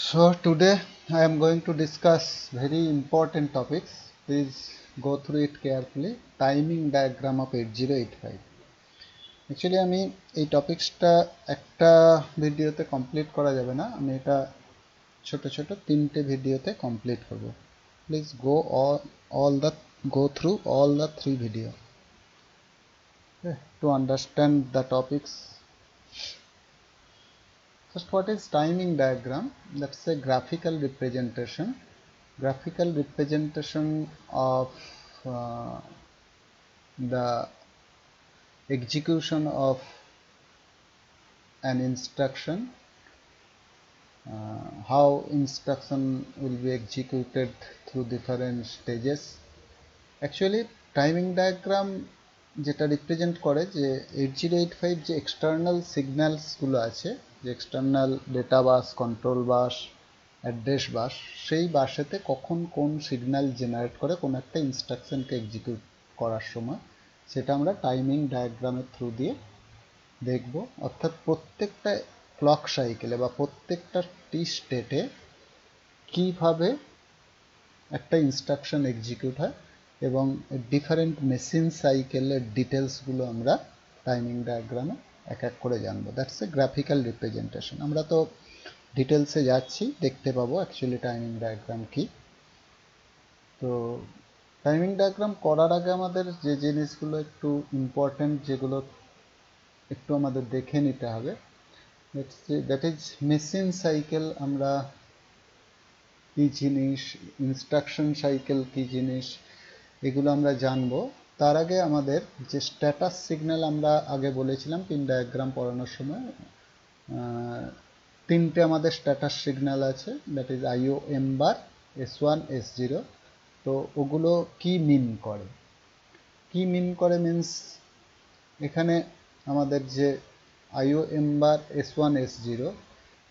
So today I am going to discuss very important topics. Please go through it carefully. Timing diagram of 8085. Actually আমি এই টপিকসটা একটা ভিডিওতে complete করা যাবে না, আমি এটা ছোট ছোট তিনটে ভিডিওতে কমপ্লিট করব. Please go through all the three video, okay, to understand the topics. First, what is timing diagram? That's a graphical representation of the execution of an instruction, how instruction will be executed through different stages. Actually timing diagram যেটা represent করে যে 8085 যে external signals গুলো আছে, যে external data বাস, control bus, address বাস, সেই বাসেতে কখন কোন সিগন্যাল জেনারেট করে কোন একটা ইনস্ট্রাকশনকে এক্সিকিউট করার সময়, সেটা আমরা টাইমিং ডায়াগ্রামের থ্রু দিয়ে দেখব. অর্থাৎ প্রত্যেকটা ক্লক সাইকেলে বা প্রত্যেকটা টি স্টেটে কিভাবে একটা ইনস্ট্রাকশন এক্সিকিউট হয় এবং ডিফারেন্ট মেশিন সাইকেলের ডিটেলসগুলো আমরা টাইমিং ডায়াগ্রামে এক এক করে জানবো. That's a graphical representation. আমরা তো ডিটেলসে যাচ্ছি, দেখতে পাবো অ্যাকচুয়ালি টাইমিং ডায়াগ্রাম কি. তো টাইমিং ডায়াগ্রাম করার আগে আমাদের যে জিনিসগুলো একটু ইম্পর্টেন্ট, যেগুলো একটু আমাদের দেখে নিতে হবে, দ্যাট ইজ মেশিন সাইকেল আমরা কি জিনিস, ইনস্ট্রাকশন সাইকেল কি জিনিস, এগুলো আমরা জানবো. তার আগে আমাদের যে স্ট্যাটাস সিগন্যাল আমরা আগে বলেছিলাম পিন ডায়াগ্রাম পড়ানোর সময়, তিনটে আমাদের স্ট্যাটাস সিগন্যাল আছে, that is IO M bar, S1 S0. তো ওগুলো কি মিন করে, মিনস এখানে আমাদের যে আইও এম বার S1 S0,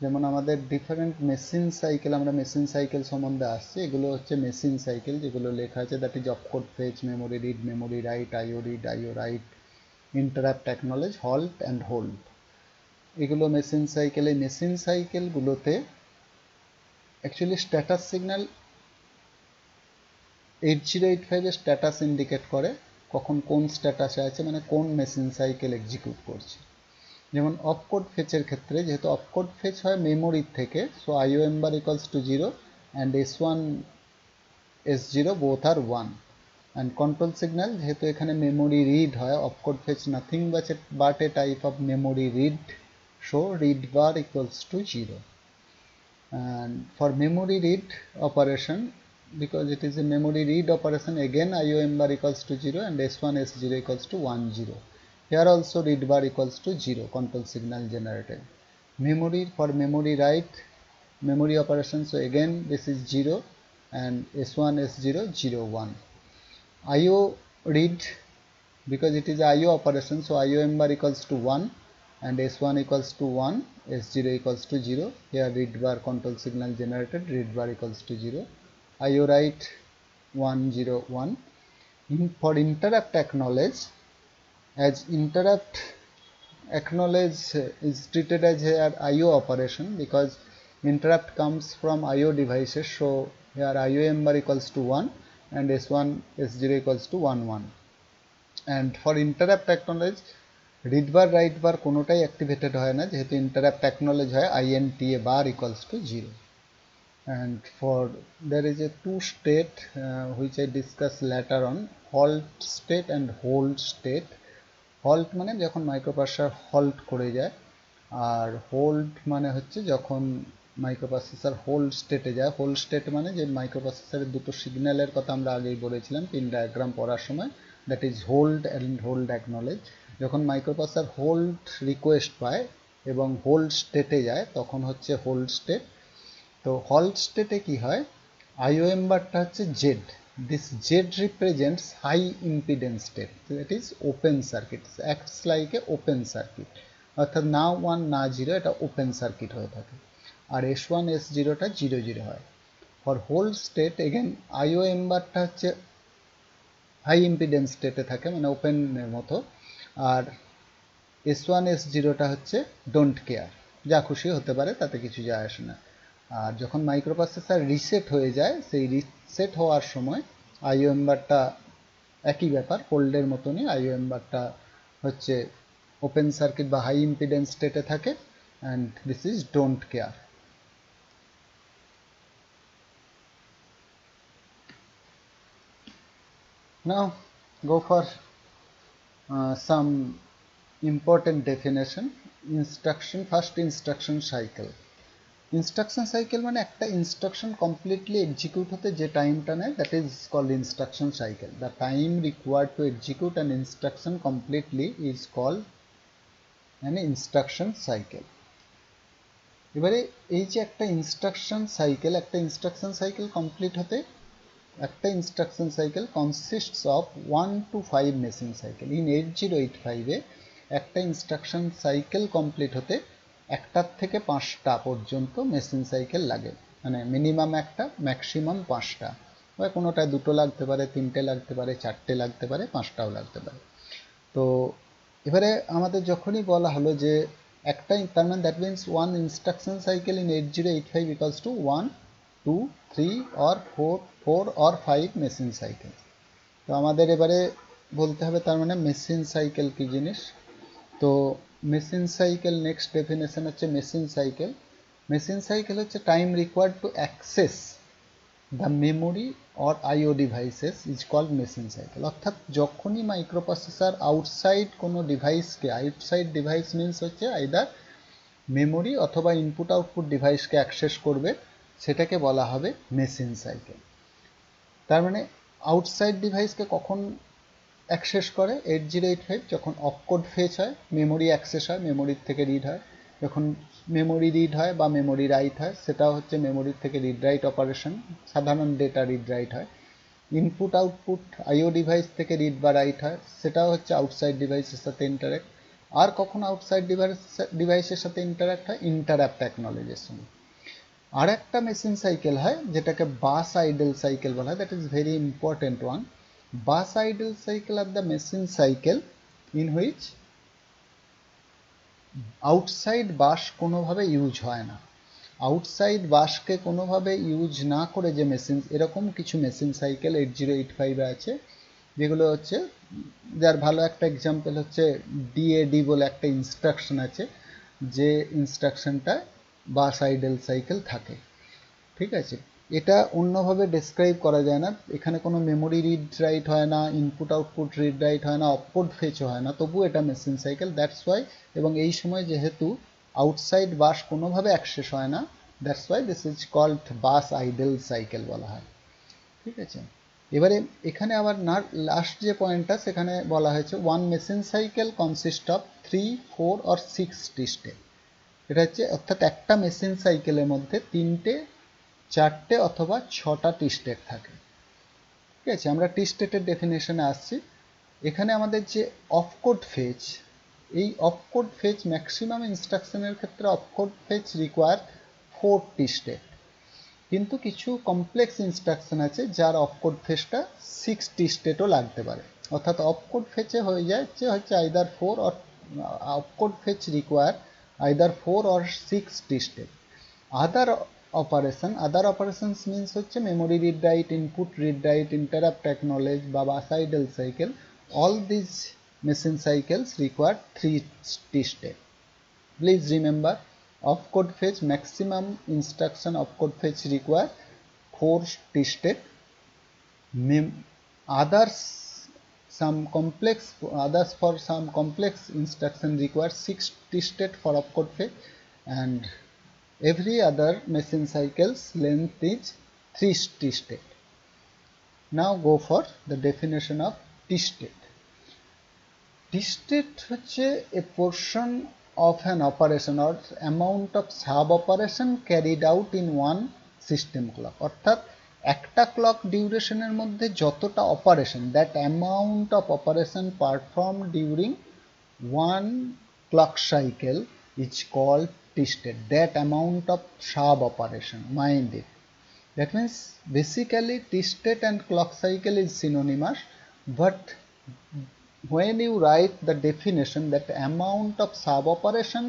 যেমন আমাদের ডিফারেন্ট মেশিন সাইকেল, আমরা মেশিন সাইকেল সম্বন্ধে আসছে, এগুলো হচ্ছে মেশিন সাইকেল যেগুলো লেখা আছে, that is opcode fetch, memory read, memory write, IO read, IO write, interrupt, acknowledge, halt and hold. এগুলো মেশিন সাইকেল. এই মেশিন সাইকেলগুলোতে অ্যাকচুয়ালি স্ট্যাটাস সিগন্যাল 8085 এর স্ট্যাটাস ইন্ডিকেট করে কখন কোন স্ট্যাটাসে আছে, মানে কোন মেশিন সাইকেল এক্সিকিউট করছে. যেমন অপকোড ফেচের ক্ষেত্রে, যেহেতু অপকোড ফেচ হয় মেমোরির থেকে, so IO M bar equals to 0 and S1 S0 both are 1. And control signal, যেহেতু এখানে মেমোরি রিড হয়, opcode fetch nothing but a type of memory read, so read bar equals to 0. And for memory read operation, because it is a memory read operation, again IOM bar equals to 0 and S1 S0 equals to 1 0. Here also read bar equals to 0, control signal generated. Memory, for memory write, memory operation, so again this is 0 and S1 S0 0 1. IO read, because it is IO operation, so IOM bar equals to 1 and S1 equals to 1, S0 equals to 0. Here read bar control signal generated, read bar equals to 0. IO write 1 0 1. For interrupt acknowledge, as interrupt acknowledge is treated as a IO operation, because interrupt comes from IO devices, so here IOM bar equals to 1 and S1 S0 equals to 1 1. And for interrupt acknowledge, read bar write bar কোনোটাই activated হয় না, যেহেতু interrupt acknowledge হয় INTA bar equals to 0. And for there is a two state which I discuss later on, halt state and hold state. halt মানে যখন microprocessor halt করে যায়, আর hold মানে হচ্ছে যখন মাইক্রোপ্রসেসর হোল্ড স্টেটে যায়. হোল্ড স্টেট মানে যে মাইক্রোপ্রসেসরের দুটো সিগন্যালের কথা আমরা আগেই বলেছিলাম পিন ডায়াগ্রাম পড়ার সময়, that is hold and hold acknowledge. যখন মাইক্রোপ্রসেসর হোল্ড রিকোয়েস্ট পায় এবং হোল্ড স্টেটে যায় তখন হচ্ছে হোল্ড স্টেট. তো হোল্ড স্টেটে কি হয়, আইওএম বারটা হচ্ছে Z, this Z represents high impedance state, that is open circuit, acts like a open circuit, অর্থাৎ না 1 না 0, এটা ওপেন সার্কিট হয়ে থাকে. আর S1 S0টা 0 0 হয়. For hold state again IOM বারটা হচ্ছে হাই ইম্পিডেন্স স্টেটে থাকে, মানে ওপেনের মতো, আর S1 S0টা হচ্ছে ডোন্ট কেয়ার, যা খুশি হতে পারে, তাতে কিছু যায় আসে না. আর যখন মাইক্রোপ্রসেসর রিসেট হয়ে যায়, সেই রিসেট হওয়ার সময় আইও এম্বারটা একই ব্যাপার, কোল্ডের মতনই আইও এম্বারটা হচ্ছে ওপেন সার্কিট বা হাই ইম্পিডেন্স স্টেটে থাকে, and this is don't care. Now go for some important definition. First instruction cycle. Instruction cycle মানে একটা ইনস্ট্রাকশন কমপ্লিটলি এক্সিকিউট হতে যে টাইমটা নেয়, that is called instruction cycle. The time required to execute an instruction completely is called an instruction cycle. এবারে এই যে একটা ইনস্ট্রাকশন সাইকেল কমপ্লিট হতে, একটা instruction cycle consists of 1 to 5 machine cycle. In 8085-এ একটা ইনস্ট্রাকশন সাইকেল কমপ্লিট হতে একটার থেকে 5টা পর্যন্ত মেশিন সাইকেল লাগে, মানে মিনিমাম একটা, ম্যাক্সিমাম 5টা, বা কোনোটায় 2টো লাগতে পারে, 3টে লাগতে পারে, 4টে লাগতে পারে, 5টাও লাগতে পারে। তো এবারে আমাদের যখনই বলা হলো যে একটা, তার মানে that means one instruction cycle in 8085 equals to 1, 2, 3 or 4 or 5 machine cycle. তো আমাদের এবারে বলতে হবে তার মানে মেশিন সাইকেল কি জিনিস। তো মেশিন সাইকেল নেক্সট ডেফিনেশন হচ্ছে মেশিন সাইকেল হচ্ছে time required to access the memory or IO devices is called machine cycle. অর্থাৎ যখনই মাইক্রোপ্রসেসর আউটসাইড কোনো ডিভাইসকে, আউটসাইড ডিভাইস মিনস হচ্ছে আইদার মেমোরি অথবা ইনপুট আউটপুট ডিভাইসকে অ্যাক্সেস করবে, সেটাকে বলা হবে মেশিন সাইকেল। তার মানে আউটসাইড ডিভাইসকে কখন অ্যাক্সেস করে? 8085 যখন অপকোড ফেচ হয়, মেমোরি অ্যাক্সেস হয়, মেমোরির থেকে রিড হয়। যখন মেমোরি রিড হয় বা মেমোরি রাইট হয়, সেটাও হচ্ছে মেমোরির থেকে রিড রাইট অপারেশন, সাধারণ ডেটা রিড রাইট হয়। ইনপুট আউটপুট আইও ডিভাইস থেকে রিড বা রাইট হয়, সেটাও হচ্ছে আউটসাইড ডিভাইসের সাথে ইন্টারাক্ট। আর কখন আউটসাইড ডিভাইসের সাথে ইন্টারাক্ট হয়? ইন্টারাপ্ট অ্যাকনলেজের সময়। আর একটা মেশিন সাইকেল হয় যেটাকে বাস আইডল সাইকেল বলা হয়, that is very important one. Bus idle cycle আর the machine cycle in which outside bus কোনোভাবে ইউজ হয় না। আউটসাইড বাসকে কোনোভাবে ইউজ না করে যে মেশিন, এরকম কিছু মেশিন সাইকেল 8085-এ আছে, যেগুলো হচ্ছে, যার ভালো একটা এক্সাম্পল হচ্ছে ডিএডি বলে একটা ইনস্ট্রাকশন আছে, যে ইনস্ট্রাকশনটা বাস আইডল সাইকেল থাকে। ঠিক আছে, এটা অন্যভাবে ডেসক্রাইব করা যায় না। এখানে কোনো মেমোরি রিড রাইট হয় না, ইনপুট আউটপুট রিড রাইট হয় না, অপকোড ফেচও হয় না, তবু এটা মেশিন সাইকেল, দ্যাটস ওয়াই। এবং এই সময় যেহেতু আউটসাইড বাস কোনোভাবে অ্যাক্সেস হয় না, that's why this is called bus idle cycle বলা হয়। ঠিক আছে, এবারে এখানে আবার লাস্ট যে পয়েন্টটা, সেখানে বলা হয়েছে one machine cycle consist of 3, 4 or 6 step. এটা হচ্ছে, অর্থাৎ একটা মেশিন সাইকেলের মধ্যে 3টে, 4টে অথবা 6টা টি স্টেট থাকে। ঠিক আছে, আমরা টি স্টেটের ডেফিনেশনে আসছি। এখানে আমাদের যে অফকোড ফেচ, এই অফকোড ফেচ ম্যাক্সিমাম ইনস্ট্রাকশনের ক্ষেত্রে অফকোড ফেচ রিকোয়ার 4টি স্টেট, কিন্তু কিছু কমপ্লেক্স ইনস্ট্রাকশন আছে যার অফকোড ফেচটা 6টি স্টেটও লাগতে পারে। অর্থাৎ অফকোড ফেচে হয়ে যাচ্ছে হচ্ছে either 4 or opcode fetch require either 4 or 6টি state. other other operations means হচ্ছে memory read write, input read write, interrupt acknowledge বা bus idle cycle. All these machine cycles require 3 step. Please remember, opcode fetch maximum instruction opcode fetch require 4 step. Others for some complex instruction require 6 step for opcode fetch, and every other machine cycle's length is 3 step. Now go for the definition of T-state. T-state হচ্ছে a portion of an operation or amount of sub-operation carried out in one system clock. অর্থাৎ একটা clock ডিউরেশনের মধ্যে যতটা operation, that amount of operation perform during one clock cycle is called T-state. That amount of sub operation, mind it. That means basically T-state and clock cycle is synonymous, but when you write the definition, that amount of sub operation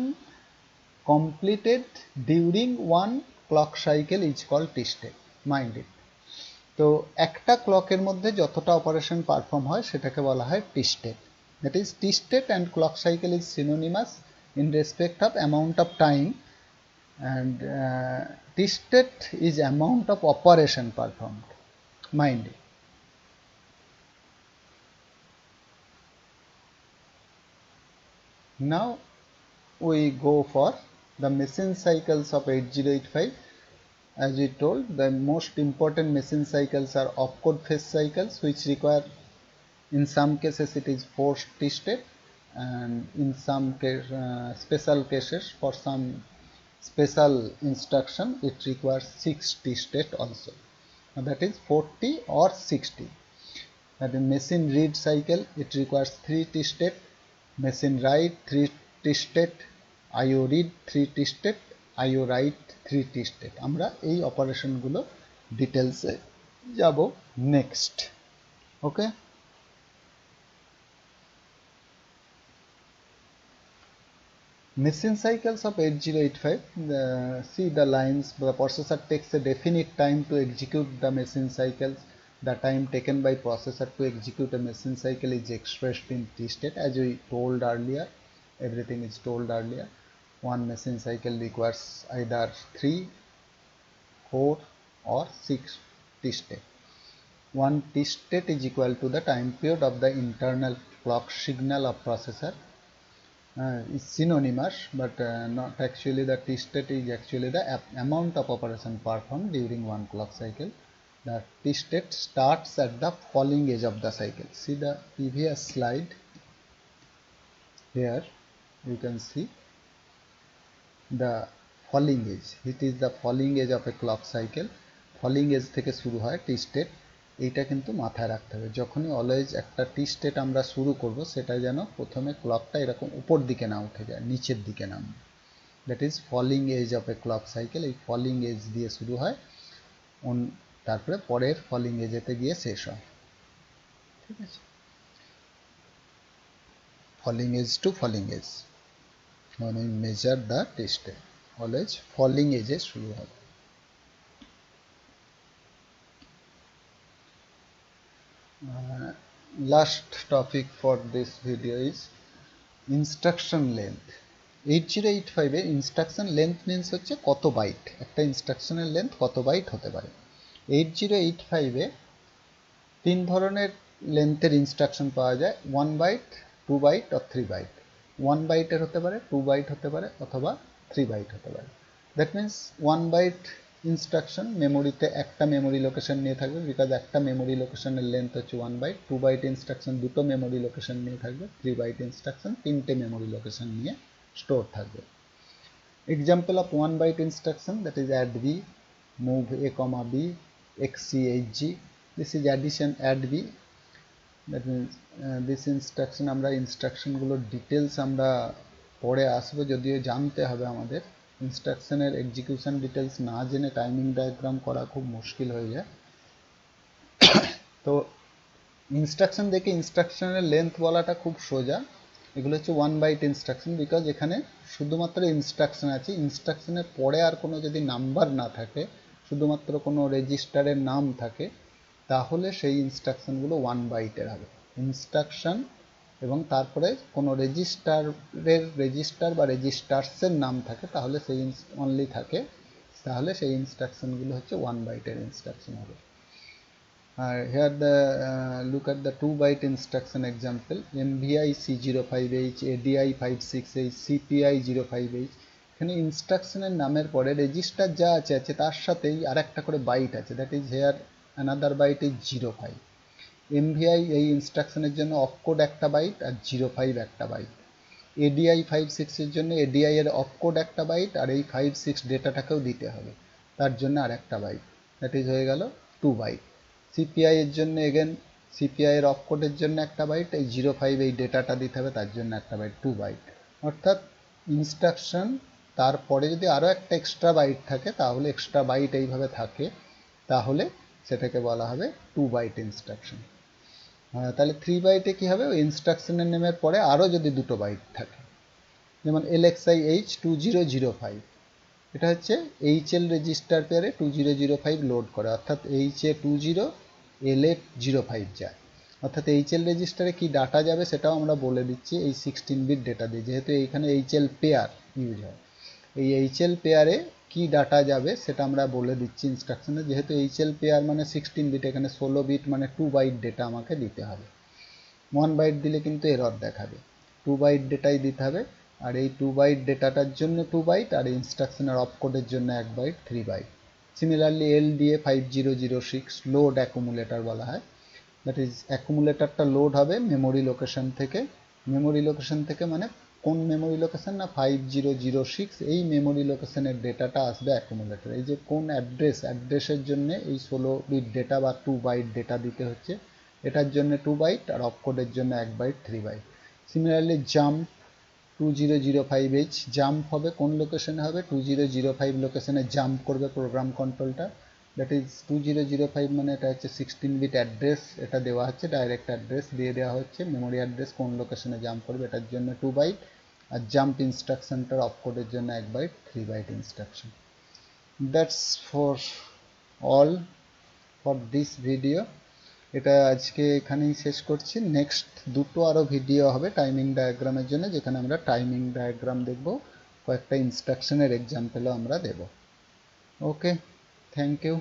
completed during one clock cycle is called T state. Mind it. তো একটা ক্লকের মধ্যে যতটা operation perform হয় সেটাকে বলা হয় T state. That is T state and clock cycle is synonymous in respect of amount of time, and T state is amount of operation performed. Mind it. Now we go for the machine cycles of 8085. As we told, the most important machine cycles are opcode phase cycles, which require, in some cases it is 4 T state, and in some special cases for some special instruction it requires 6 T state also. Now that is 40 or 60. That is machine read cycle, it requires 3 T state, machine write 3 T state, IO read 3 T state, IO write 3 T state. আমরা এই অপারেশনগুলো ডিটেলসে যাব next. Okay, machine cycles of 8085, see the lines. The processor takes a definite time to execute the machine cycles. The time taken by processor to execute a machine cycle is expressed in T state, as we told earlier. Everything is told earlier. One machine cycle requires either 3, 4 or 6 T state. One T state is equal to the time period of the internal clock signal of processor. Is synonymous, but not actually. The T state is actually the amount of operation performed during one clock cycle. The T state starts at the falling edge of the cycle. See the previous slide. Here you can see the falling edge. It is the falling edge of a clock cycle. Falling edge থেকে শুরু হয় T state. এইটা কিন্তু মাথায় রাখতে হবে, যখনই always একটা টি স্টেট আমরা শুরু করব সেটা যেন প্রথমে ক্লকটা এরকম উপর দিকে না উঠে যায়, নিচের দিকে নামবে। That is falling edge of a clock cycle. এই ফলিং এজ দিয়ে শুরু হয়, তারপরে পরের ফলিং এজেতে গিয়ে শেষ হয়। ঠিক আছে, falling edge to falling edge মানে measure the T state, always falling এজে শুরু হবে। Last topic for this video is instruction length. 8085 এর instruction length means হচ্ছে কত বাইট, একটা ইনস্ট্রাকশনের লেন্থ কত বাইট হতে পারে। 8085 এ তিন ধরনের লেন্থের ইনস্ট্রাকশন পাওয়া যায়, 1 বাইট, 2 বাইট আর 3 বাইট। 1 বাইটের হতে পারে, 2 বাইট হতে পারে, অথবা 3 বাইট হতে পারে। দ্যাট মিন্স 1 বাইট ইনস্ট্রাকশন মেমোরিতে একটা মেমোরি লোকেশন নিয়ে থাকবে, বিকজ একটা মেমোরি লোকেশনের লেন্থ হচ্ছে 1 বাইট। 2 বাইট ইনস্ট্রাকশন দুটো মেমোরি লোকেশন নিয়ে থাকবে। 3 বাইট ইনস্ট্রাকশন তিনটে মেমোরি লোকেশন নিয়ে স্টোর থাকবে। Example of 1 byte instruction, that is add b, move a, b, xchg. This is addition add b. That means this instruction, আমরা ইনস্ট্রাকশনগুলো details আমরা পরে আসবো, যদিও জানতে হবে আমাদের। ইনস্ট্রাকশনের এক্সিকিউশন ডিটেলস না জেনে টাইমিং ডায়াগ্রাম করা খুব মুশকিল হয়ে যায়। তো ইনস্ট্রাকশন দেখে ইনস্ট্রাকশনের লেন্থ বলাটা খুব সোজা। এগুলো হচ্ছে 1 বাইট ইনস্ট্রাকশন, বিকজ এখানে শুধুমাত্র ইনস্ট্রাকশন আছে। ইনস্ট্রাকশনের পরে আর কোনো যদি নাম্বার না থাকে, শুধুমাত্র কোনো রেজিস্টারের নাম থাকে, তাহলে সেই ইনস্ট্রাকশনগুলো 1 বাইটের হবে। ইনস্ট্রাকশন এবং তারপরে কোনো রেজিস্টার বা রেজিস্টার্সের নাম থাকে, তাহলে সেই অনলি থাকে, তাহলে সেই ইনস্ট্রাকশনগুলো হচ্ছে 1 বাইটের ইনস্ট্রাকশন হবে। Here the look at the 2 byte instruction example, MVI C05H, ADI 56H, CPI 05H. এখানে ইনস্ট্রাকশনের নামের পরে রেজিস্টার যা আছে তার সাথেই আর একটা করে বাইট আছে, that is here another byte is 05। MVI এই ইনস্ট্রাকশনের জন্য অপকোড একটা বাইট আর 05 একটা বাইট। ADI 56 এর জন্য ADI এর অপকোড একটা বাইট আর এই 56 ডেটাটাকেও দিতে হবে, তার জন্য আর একটা বাইট, দ্যাট ইজ হয়ে গেল 2 বাইট। সিপিআই এর জন্য এগেন সিপিআই এর অপকোডের জন্য একটা বাইট, এই 05 এই ডেটাটা দিতে হবে, তার জন্য একটা বাইট, 2 বাইট। অর্থাৎ ইনস্ট্রাকশন তারপরে যদি আরও একটা এক্সট্রা বাইট থাকে, তাহলে এক্সট্রা বাইট এইভাবে থাকে, তাহলে সেটাকে বলা হবে 2 বাইট ইনস্ট্রাকশন। তাহলে 3 বাইটে কী হবে, ওই ইনস্ট্রাকশনের নেমের পরে আরও যদি দুটো বাইট থাকে, যেমন LXI H 2005, এটা হচ্ছে HL রেজিস্টার পেয়ারে 2005 লোড করে, অর্থাৎ HA20 LA05 যায়। অর্থাৎ HL রেজিস্টারে কি ডাটা যাবে সেটাও আমরা বলে দিচ্ছি এই 16 বিট ডেটা দিয়ে, যেহেতু এইখানে HL পেয়ার ইউজ হয়। এই HL পেয়ারে কি ডাটা যাবে সেটা আমরা বলে দিচ্ছি ইনস্ট্রাকশনে। যেহেতু HL পেয়ার মানে 16 বিট, এখানে 16 বিট মানে 2 বাইট ডেটা আমাকে দিতে হবে। 1 বাইট দিলে কিন্তু এরর দেখাবে, 2 বাইট ডেটাই দিতে হবে। আর এই 2 বাইট ডেটাটার জন্য 2 বাইট, আর ইনস্ট্রাকশনের অপকোডের জন্য 1 byte 3 byte. Similarly LDA 5006 load accumulator বলা হয়। দ্যাট ইজ অ্যাকুমুলেটরটা লোড হবে মেমোরি লোকেশন থেকে। মেমোরি লোকেশন থেকে মানে কোন মেমোরি লোকেশন না 5006, এই মেমোরি লোকেশনের ডেটাটা আসবে অ্যাকুমুলেটর। এই যে কোন অ্যাড্রেসের জন্য এই 16 বিট ডেটা বা 2 বাইট ডেটা দিতে হচ্ছে, এটার জন্য 2 বাইট আর অপকোডের জন্য 1 byte 3 byte. Similarly jump 2005H jump হবে কোন লোকেশনে হবে, 2005 লোকেশনে জাম্প করবে প্রোগ্রাম কন্ট্রোলটা। দ্যাট ইজ 2005 মানে এটা হচ্ছে 16 বিট অ্যাড্রেস, এটা দেওয়া হচ্ছে ডাইরেক্ট অ্যাড্রেস দিয়ে দেওয়া হচ্ছে, মেমোরি অ্যাড্রেস কোন লোকেশনে জাম্প করবে এটার জন্য 2 বাইট, আর জাম্প ইনস্ট্রাকশনটার অপকোডের জন্য 1 byte 3 byte instruction. That's for all for this video. এটা আজকে এখানেই শেষ করছি। নেক্সট দুটো আরও ভিডিও হবে টাইমিং ডায়াগ্রামের জন্য, যেখানে আমরা টাইমিং ডায়াগ্রাম দেখব, কয়েকটা ইনস্ট্রাকশনের এক্সাম্পলও আমরা দেব। ওকে, থ্যাংক ইউ।